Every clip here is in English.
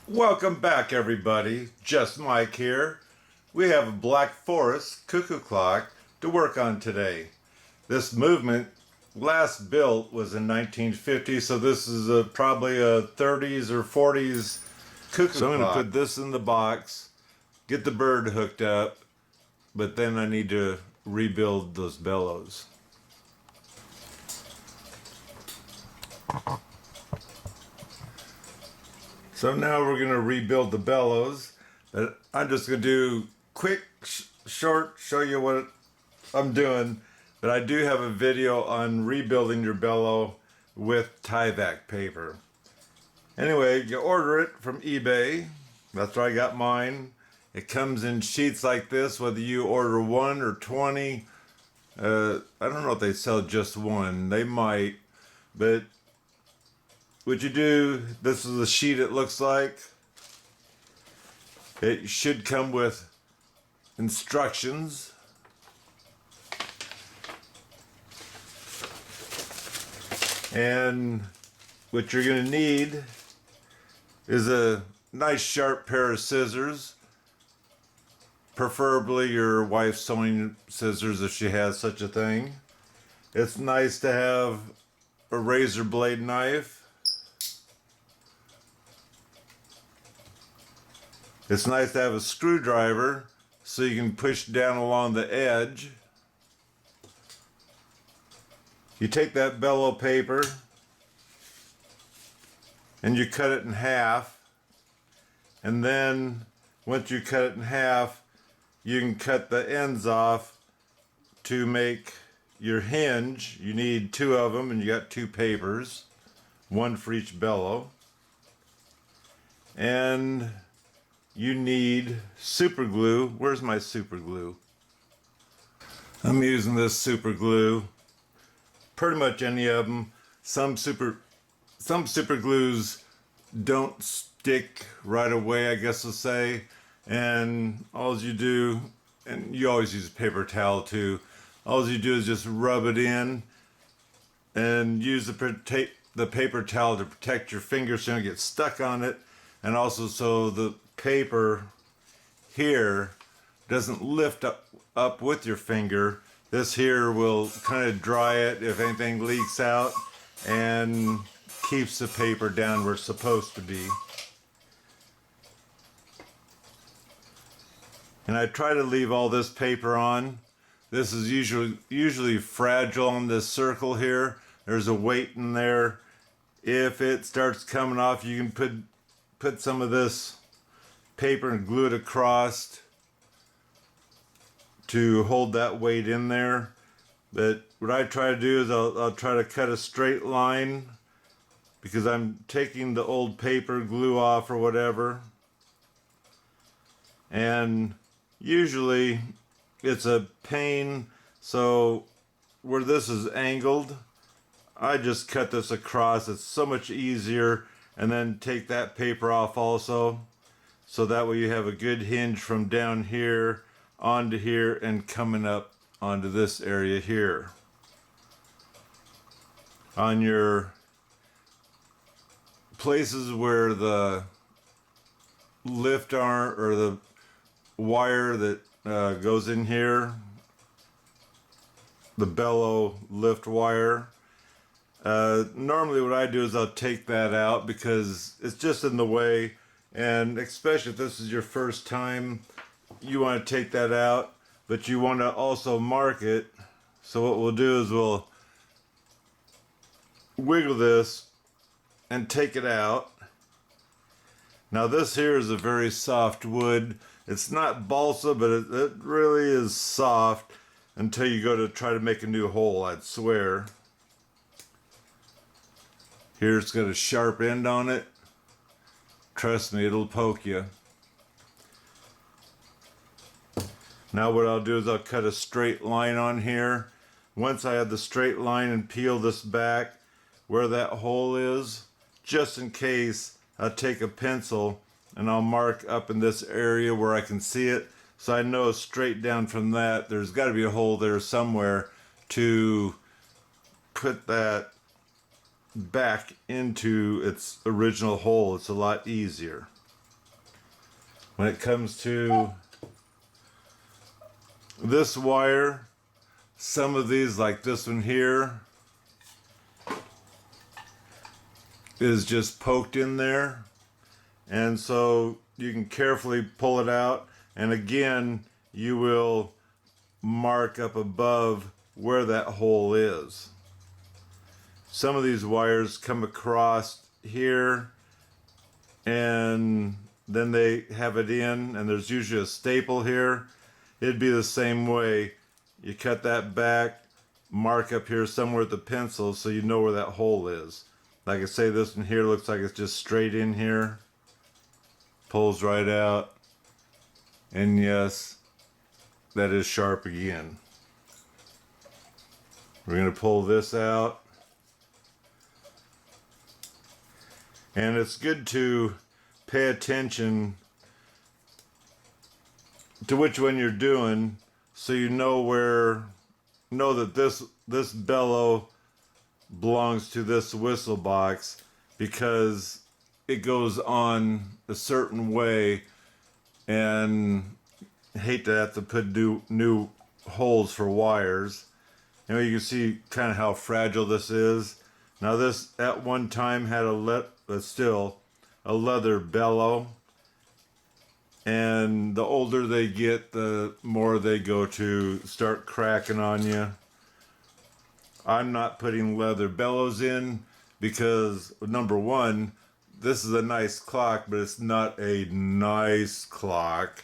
Welcome back, everybody. Just Mike here. We have a Black Forest cuckoo clock to work on today. This movement last built was in 1950, so this is probably a 30s or 40s cuckoo clock. So I'm going to put this in the box, get the bird hooked up, but then I need to rebuild those bellows. So now we're going to rebuild the bellows. But I'm just going to do quick, short, show you what I'm doing. But I do have a video on rebuilding your bellow with Tyvek paper. Anyway, you order it from eBay. That's where I got mine. It comes in sheets like this, whether you order 1 or 20. I don't know if they sell just one. They might. But what you do, this is the sheet it looks like. It should come with instructions. And what you're going to need is a nice sharp pair of scissors. Preferably your wife's sewing scissors if she has such a thing. It's nice to have a razor blade knife. It's nice to have a screwdriver so you can push down along the edge. You take that bellow paper and you cut it in half, and then once you cut it in half, you can cut the ends off to make your hinge. You need 2 of them, and you got 2 papers, 1 for each bellow. And you need super glue. Where's my super glue? I'm using this super glue. Pretty much any of them. Some super glues don't stick right away, I guess we'll say. And all you do, and you always use a paper towel too, all you do is just rub it in and use the paper towel to protect your fingers so you don't get stuck on it, and also so the paper here doesn't lift up with your finger. This here will kind of dry it if anything leaks out and keeps the paper down where it's supposed to be. And I try to leave all this paper on. This is usually fragile on this circle here. There's a weight in there. If it starts coming off, you can put some of this paper and glue it across to hold that weight in there. But what I try to do is I'll try to cut a straight line, because I'm taking the old paper glue off or whatever. And usually it's a pain, so where this is angled, I just cut this across. It's so much easier, and then take that paper off also, so that way you have a good hinge from down here onto here and coming up onto this area here. On your places where the lift arm or the wire that goes in here, the bellow lift wire, normally what I do is I'll take that out because it's just in the way. And especially if this is your first time, you want to take that out, but you want to also mark it. So what we'll do is we'll wiggle this and take it out. Now this here is a very soft wood. It's not balsa, but it really is soft until you go to try to make a new hole, I'd swear. Here it's got a sharp end on it. Trust me, it'll poke you. Now what I'll do is I'll cut a straight line on here. Once I have the straight line, and peel this back where that hole is, just in case, I'll take a pencil and I'll mark up in this area where I can see it, so I know straight down from that there's got to be a hole there somewhere to put that back into its original hole. It's a lot easier. When it comes to this wire, some of these, like this one here, is just poked in there, and so you can carefully pull it out, and again you will mark up above where that hole is. Some of these wires come across here and then they have it in, and there's usually a staple here. It'd be the same way. You cut that back, mark up here somewhere with the pencil so you know where that hole is. Like I say, this one here looks like it's just straight in here. Pulls right out. And yes, that is sharp again. We're going to pull this out. And it's good to pay attention to which one you're doing so you know that this bellow belongs to this whistle box, because it goes on a certain way, and I hate to have to put new holes for wires. You know, you can see kind of how fragile this is. Now this at one time had still a leather bellow, and the older they get, the more they go to start cracking on you. I'm not putting leather bellows in because, number one, this is a nice clock, but it's not a nice clock,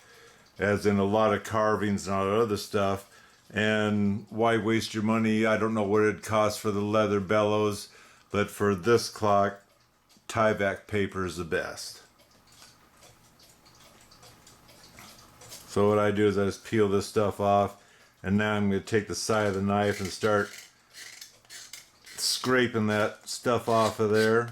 as in a lot of carvings and all that other stuff. And why waste your money? I don't know what it costs for the leather bellows, but for this clock, Tyvek paper is the best. So what I do is I just peel this stuff off, and now I'm going to take the side of the knife and start scraping that stuff off of there.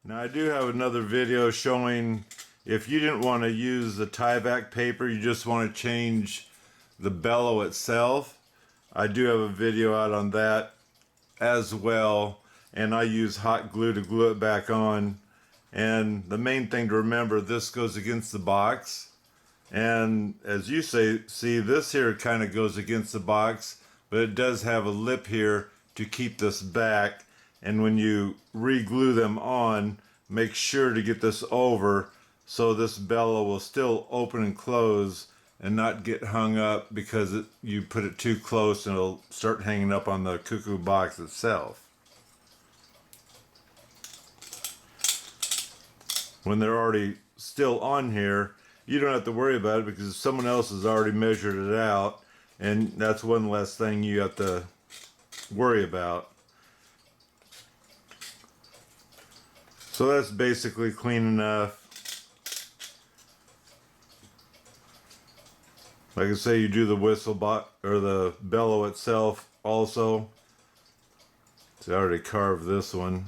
Now I do have another video showing if you didn't want to use the Tyvek paper, you just want to change the bellow itself. I do have a video out on that as well, and I use hot glue to glue it back on. And the main thing to remember, this goes against the box, and as you see, this here kind of goes against the box, but it does have a lip here to keep this back. And when you re-glue them on, make sure to get this over so this bellow will still open and close and not get hung up because you put it too close and it'll start hanging up on the Cuckoo box itself. When they're already still on here, you don't have to worry about it because someone else has already measured it out, and that's one less thing you have to worry about. So that's basically clean enough. Like I say, you do the whistle box or the bellow itself also. So I already carved this one.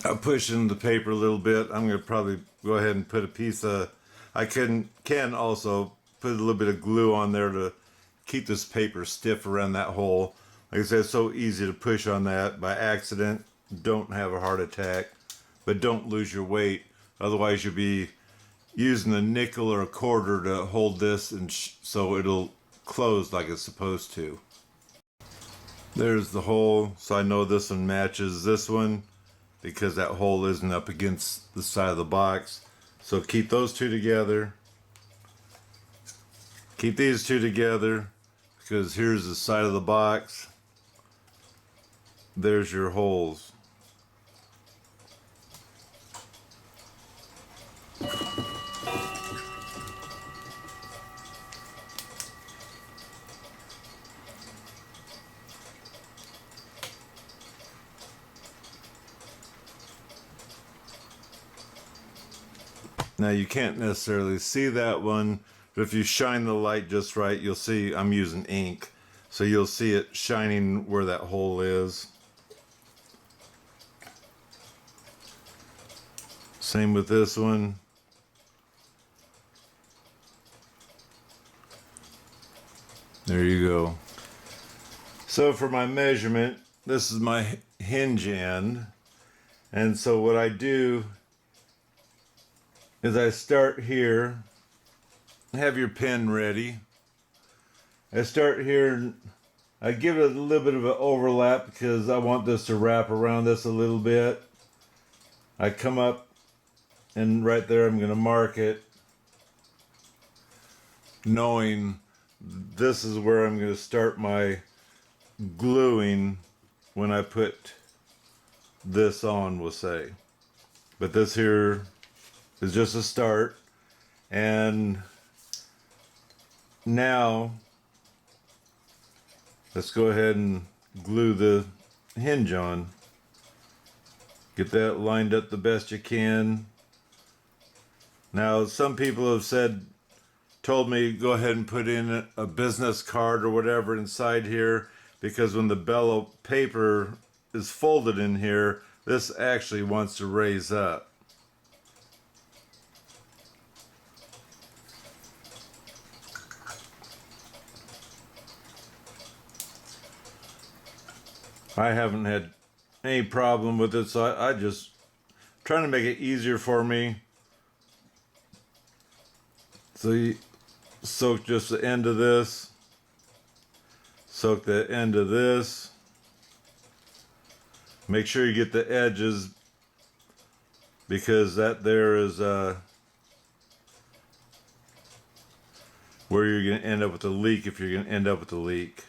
I'm pushing the paper a little bit. I'm going to probably go ahead and put a piece of, I can also put a little bit of glue on there to keep this paper stiff around that hole. Like I said, it's so easy to push on that by accident. Don't have a heart attack, but don't lose your weight. Otherwise you'll be using a nickel or a quarter to hold this, and so it'll close like it's supposed to. There's the hole, so I know this one matches this one, because that hole isn't up against the side of the box. So keep those two together. Keep these two together, because here's the side of the box. There's your holes. Now you can't necessarily see that one, but if you shine the light just right, you'll see I'm using ink. So you'll see it shining where that hole is. Same with this one. There you go. So for my measurement, this is my hinge end. And so what I do is I start here. Have your pen ready. I start here and I give it a little bit of an overlap because I want this to wrap around this a little bit. I come up and right there I'm going to mark it, knowing this is where I'm going to start my gluing when I put this on, we'll say. But this here is just a start. And now let's go ahead and glue the hinge on. Get that lined up the best you can. Now, some people have told me go ahead and put in a business card or whatever inside here, because when the bellow paper is folded in here, this actually wants to raise up. I haven't had any problem with it, so I just trying to make it easier for me. So you soak just the end of this, soak the end of this. Make sure you get the edges, because that there is where you're going to end up with a leak, if you're going to end up with a leak.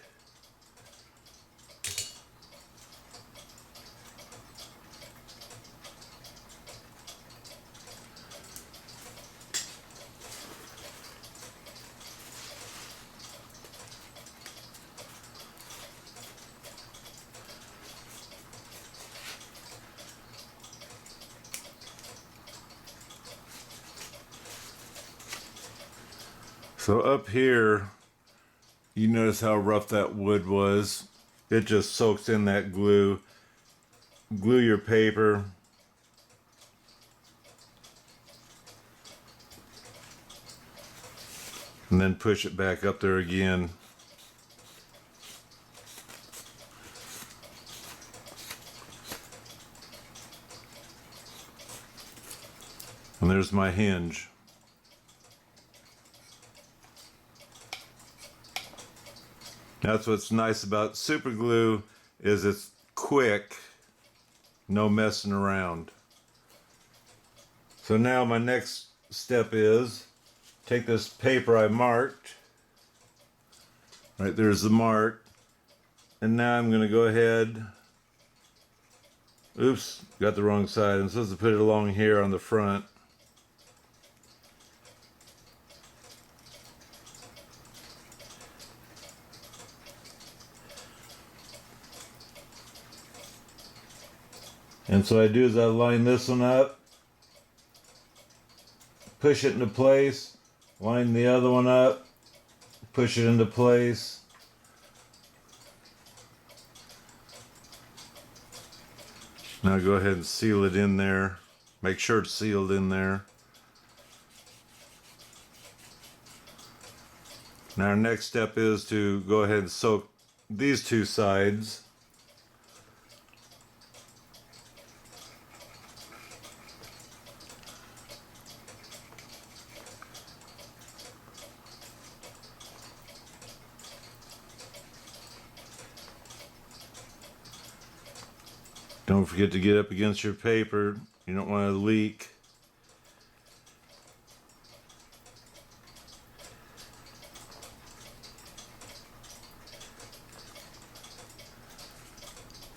So up here, you notice how rough that wood was. It just soaks in that glue. Glue your paper. And then push it back up there again. And there's my hinge. That's what's nice about super glue, is it's quick, no messing around. So now my next step is take this paper I marked. Right there's the mark. And now I'm going to go ahead. Oops, got the wrong side. I'm supposed to put it along here on the front. And so what I do is I line this one up, push it into place, line the other one up, push it into place. Now go ahead and seal it in there. Make sure it's sealed in there. Now our next step is to go ahead and soak these two sides. Don't forget to get up against your paper. You don't want to leak.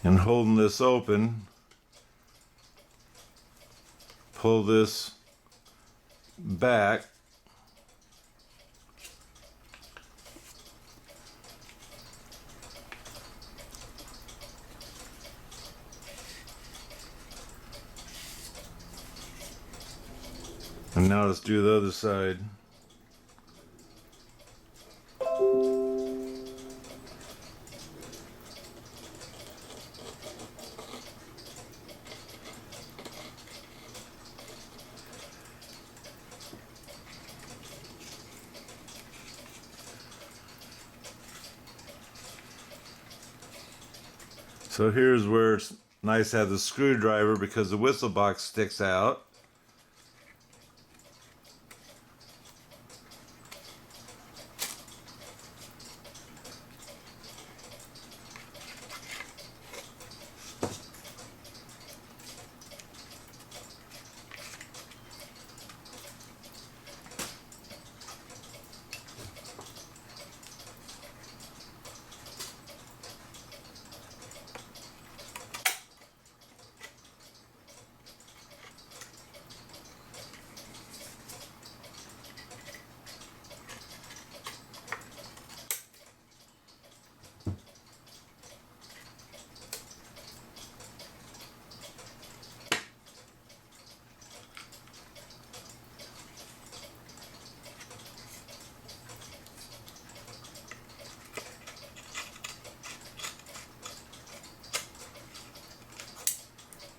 And holding this open, pull this back. And now let's do the other side. So here's where it's nice to have the screwdriver because the whistle box sticks out.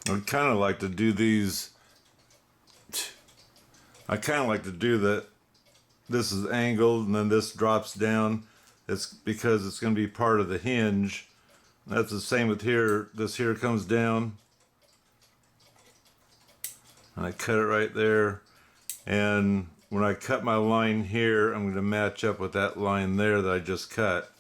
I'd kind of like to do these. I kind of like to do that. This is angled and then this drops down. It's because it's going to be part of the hinge. That's the same with here. This here comes down. And I cut it right there. And when I cut my line here, I'm going to match up with that line there that I just cut.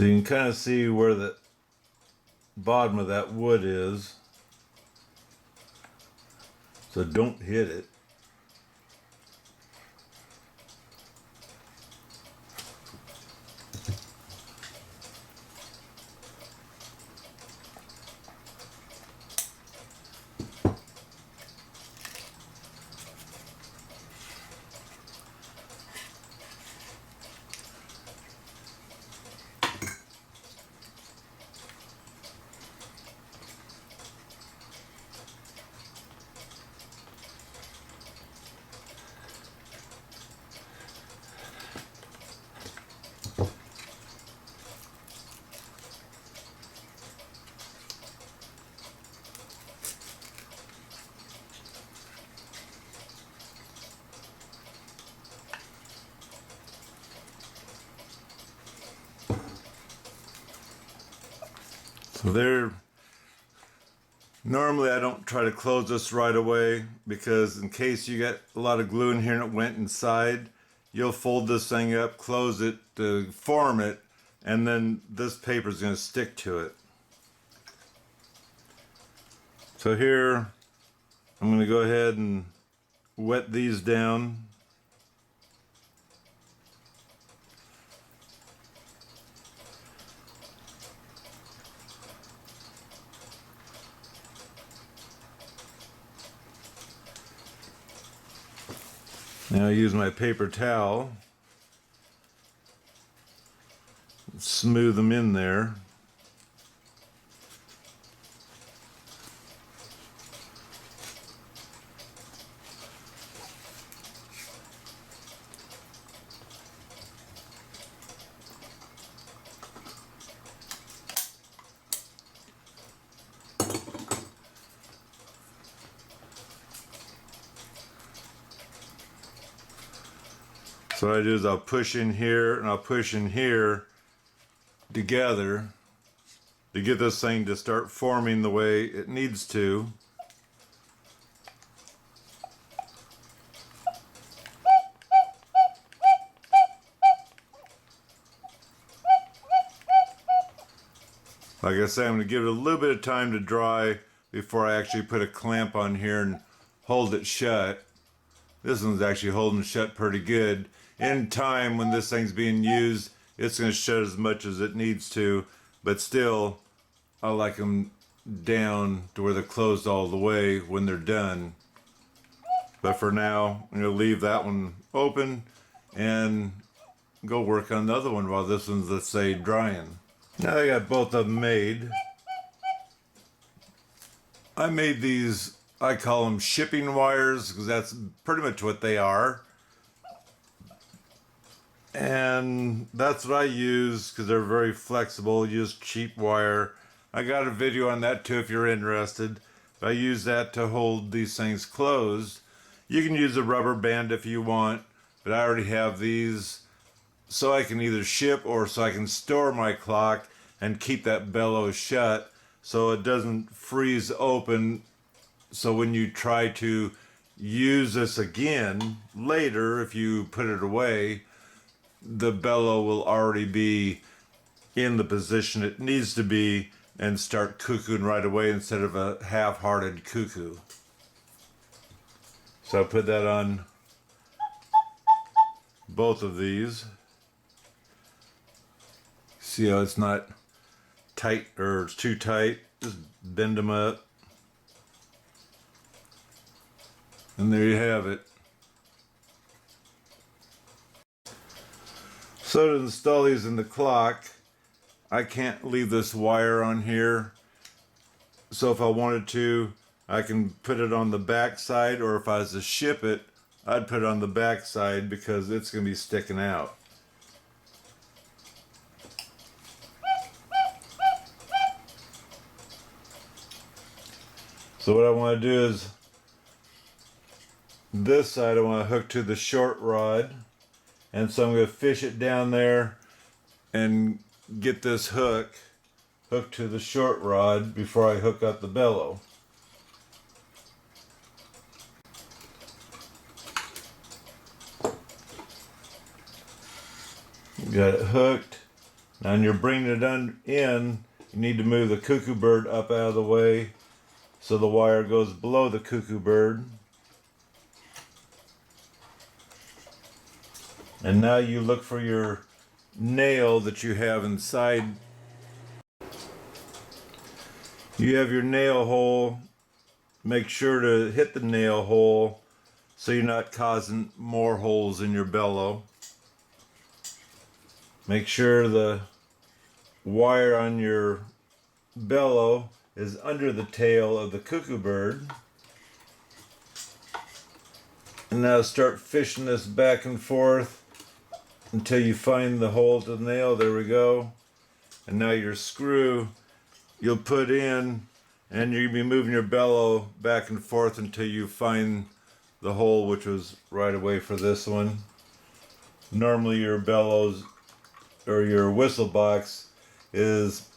So you can kind of see where the bottom of that wood is. So don't hit it. So there, normally I don't try to close this right away because in case you get a lot of glue in here and it went inside, you'll fold this thing up, close it to form it, and then this paper is going to stick to it. So here, I'm going to go ahead and wet these down. Now I use my paper towel, smooth them in there. So what I do is I'll push in here and I'll push in here together to get this thing to start forming the way it needs to. Like I said, I'm going to give it a little bit of time to dry before I actually put a clamp on here and hold it shut. This one's actually holding shut pretty good. In time, when this thing's being used, it's going to shut as much as it needs to, but still, I like them down to where they're closed all the way when they're done. But for now, I'm going to leave that one open and go work on the other one while this one's, let's say, drying. Now I got both of them made. I made these, I call them shipping wires, because that's pretty much what they are. And that's what I use because they're very flexible. Use cheap wire. I got a video on that too if you're interested. I use that to hold these things closed. You can use a rubber band if you want, but I already have these so I can either ship or so I can store my clock and keep that bellows shut so it doesn't freeze open. So when you try to use this again later, if you put it away, the bellow will already be in the position it needs to be and start cuckooing right away instead of a half-hearted cuckoo. So I put that on both of these. See how it's not tight, or it's too tight? Just bend them up. And there you have it. So to install these in the clock, I can't leave this wire on here. So if I wanted to, I can put it on the back side, or if I was to ship it, I'd put it on the back side because it's going to be sticking out. So what I want to do is, this side I want to hook to the short rod, and so I'm going to fish it down there and get this hooked to the short rod before I hook up the bellow. Got it hooked. Now when you're bringing it in, you need to move the cuckoo bird up out of the way so the wire goes below the cuckoo bird. And now you look for your nail that you have inside. You have your nail hole. Make sure to hit the nail hole so you're not causing more holes in your bellow. Make sure the wire on your bellow is under the tail of the cuckoo bird. And now start fishing this back and forth until you find the hole to the nail. There we go. And now your screw you'll put in, and you're going to be moving your bellow back and forth until you find the hole, which was right away for this one. Normally your bellows or your whistle box is,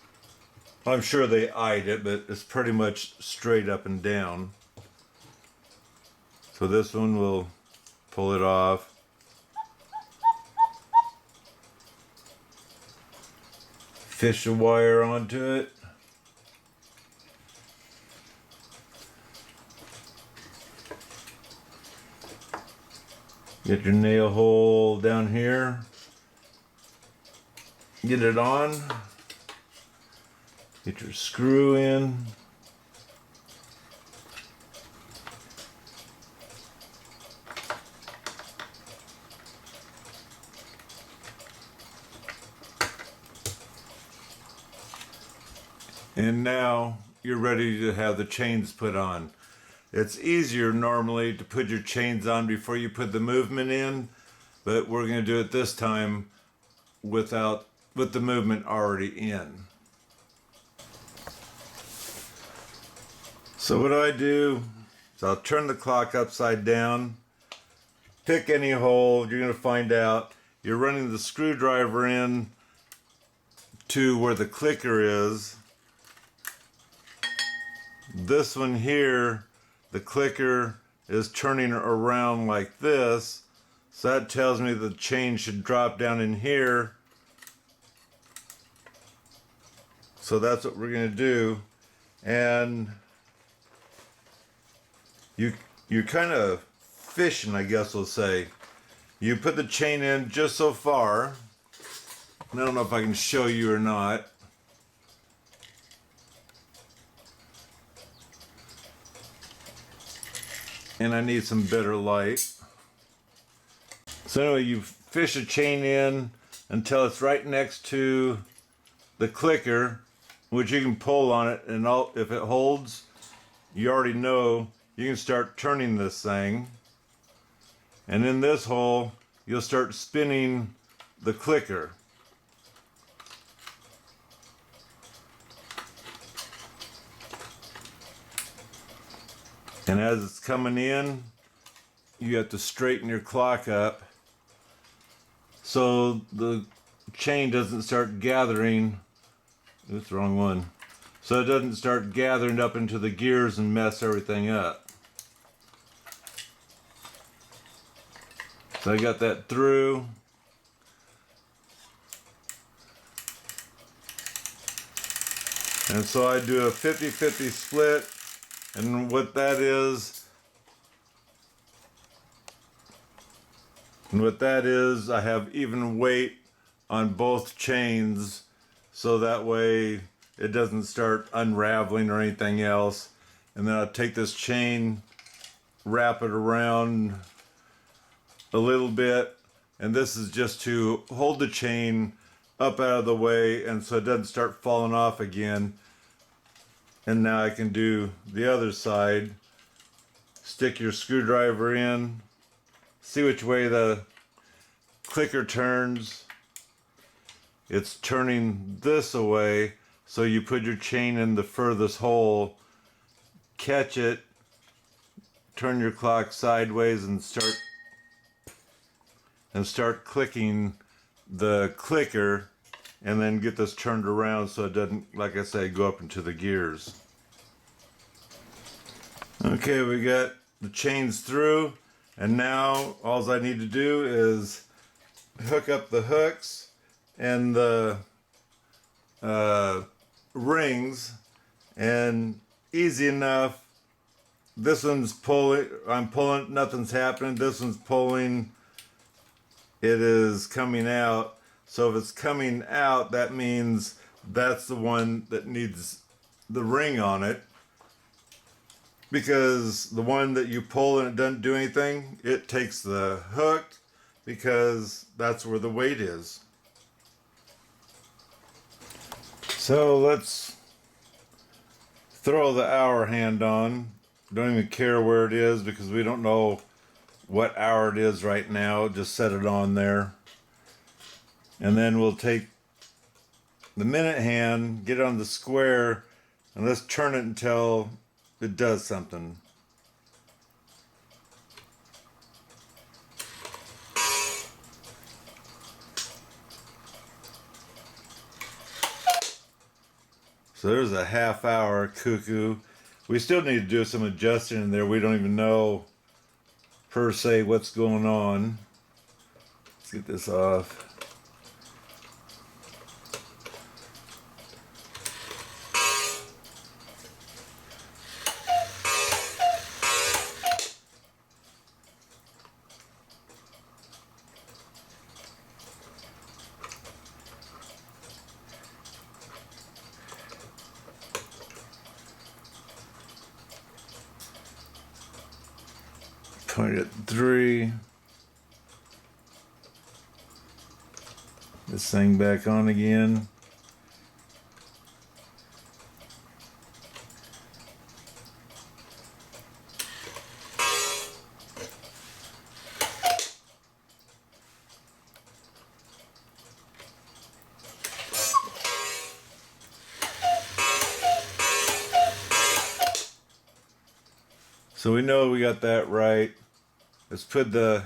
I'm sure they eyed it, but it's pretty much straight up and down. So this one will pull it off. Fish a wire onto it. Get your nail hole down here. Get it on. Get your screw in. And now you're ready to have the chains put on. It's easier normally to put your chains on before you put the movement in, but we're going to do it this time with the movement already in. So what I do is I'll turn the clock upside down, pick any hole, you're going to find out you're running the screwdriver in to where the clicker is. This one here, the clicker is turning around like this, so that tells me the chain should drop down in here. So that's what we're going to do. And you're kind of fishing, I guess we'll say. You put the chain in just so far. I don't know if I can show you or not. And I need some better light. So anyway, you fish a chain in until it's right next to the clicker, which you can pull on it, and if it holds, you already know you can start turning this thing. And in this hole, you'll start spinning the clicker. And as it's coming in, you have to straighten your clock up so the chain doesn't start gathering. Oops, wrong one. So it doesn't start gathering up into the gears and mess everything up. So I got that through. And so I do a 50-50 split. And what that is, I have even weight on both chains, so that way it doesn't start unraveling or anything else. And then I'll take this chain, wrap it around a little bit, and this is just to hold the chain up out of the way and so it doesn't start falling off again. And now I can do the other side. Stick your screwdriver in, see which way the clicker turns. It's turning this away, so you put your chain in the furthest hole, catch it, turn your clock sideways and start clicking the clicker, and then get this turned around so it doesn't, like I say, go up into the gears. Okay, we got the chains through, and now all I need to do is hook up the hooks and the rings, and easy enough. This one's pulling, I'm pulling, nothing's happening. This one's pulling, it is coming out. So if it's coming out, that means that's the one that needs the ring on it. Because the one that you pull and it doesn't do anything, it takes the hook, because that's where the weight is. So let's throw the hour hand on. Don't even care where it is because we don't know what hour it is right now. Just set it on there. And then we'll take the minute hand, get it on the square, and let's turn it until it does something. So there's a half hour Cuckoo. We still need to do some adjusting in there. We don't even know per se what's going on. Let's get this off. Point at 3. This thing back on again. So we know we got that right. Let's put the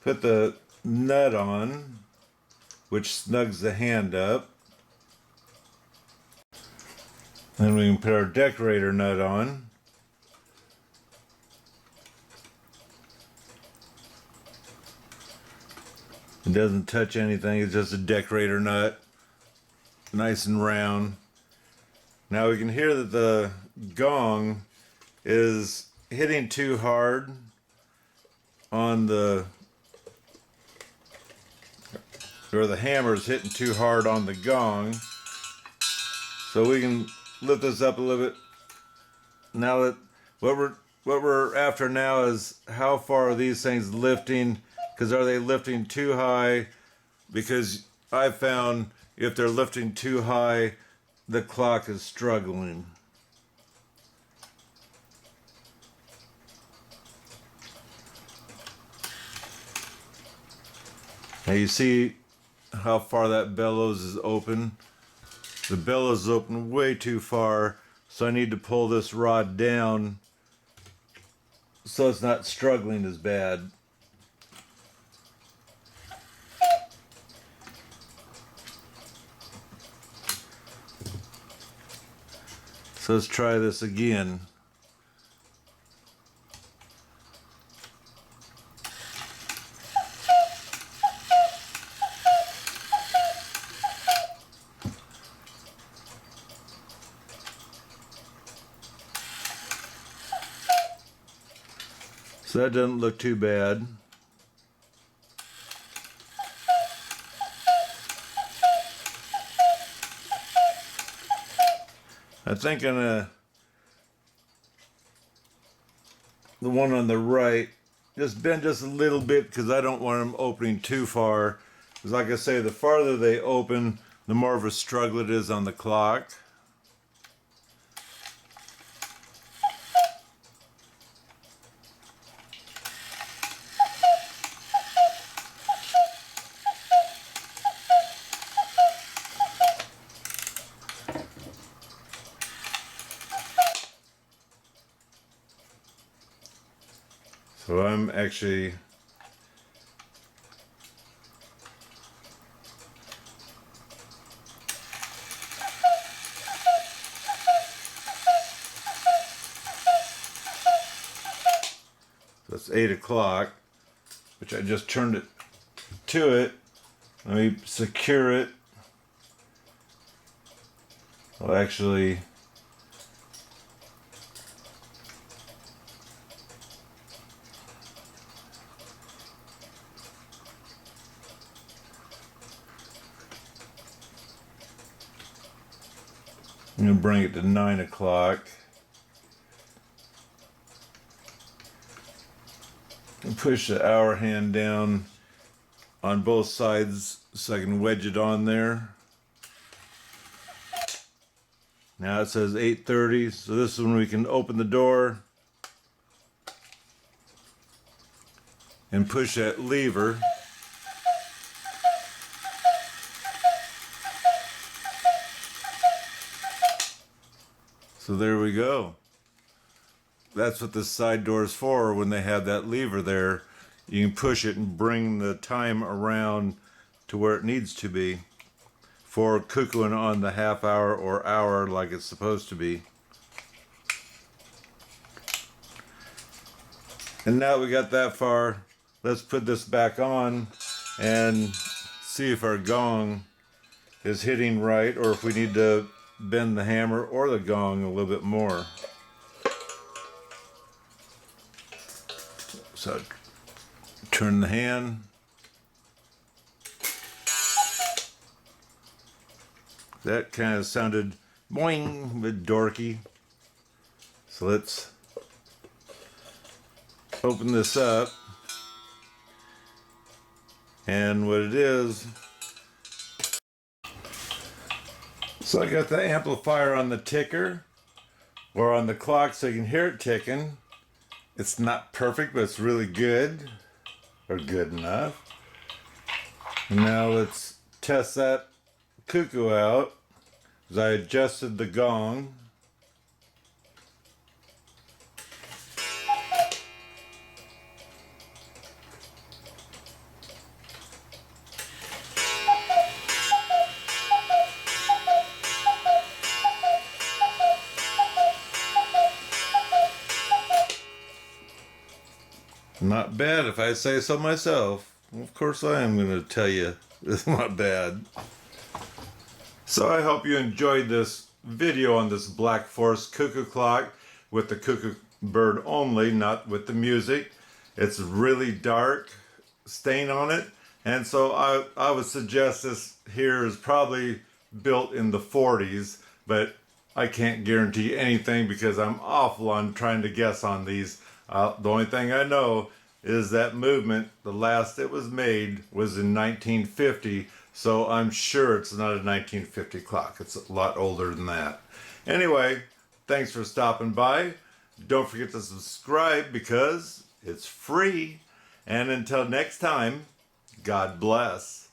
put the nut on, which snugs the hand up. Then we can put our decorator nut on. It doesn't touch anything, it's just a decorator nut. Nice and round. Now we can hear that the gong is hitting too hard on the, or the hammer's hitting too hard on the gong. So we can lift this up a little bit. Now that what we're after now is how far are these things lifting, because are they lifting too high? Because I found if they're lifting too high, the clock is struggling. Now you see how far that bellows is open? The bellows is open way too far, so I need to pull this rod down so it's not struggling as bad. So let's try this again. So that doesn't look too bad. I think I'm gonna, the one on the right, just bend just a little bit because I don't want them opening too far. Because like I say, the farther they open, the more of a struggle it is on the clock. So I'm actually so it's 8 o'clock, which I just turned it to it. Let me secure it. I'll actually I'm going to bring it to 9 o'clock. And push the hour hand down on both sides so I can wedge it on there. Now it says 8:30, so this is when we can open the door and push that lever. So there we go. That's what this side door is for. When they have that lever there, you can push it and bring the time around to where it needs to be for cuckooing on the half hour or hour like it's supposed to be. And now we got that far, let's put this back on and see if our gong is hitting right, or if we need to bend the hammer or the gong a little bit more. So turn the hand. That kind of sounded boing, a bit dorky. So let's open this up. And what it is, so I got the amplifier on the ticker or on the clock so you can hear it ticking. It's not perfect, but it's really good, or good enough. And now let's test that cuckoo out, because I adjusted the gong. Not bad if I say so myself. Of course I am going to tell you it's not bad. So I hope you enjoyed this video on this Black Forest cuckoo clock with the cuckoo bird only, not with the music. It's really dark stain on it, and so I would suggest this here is probably built in the 40s, but I can't guarantee anything because I'm awful on trying to guess on these. The only thing I know is that movement, the last it was made was in 1950, so I'm sure it's not a 1950 clock. It's a lot older than that. Anyway, thanks for stopping by. Don't forget to subscribe because it's free. And until next time, God bless.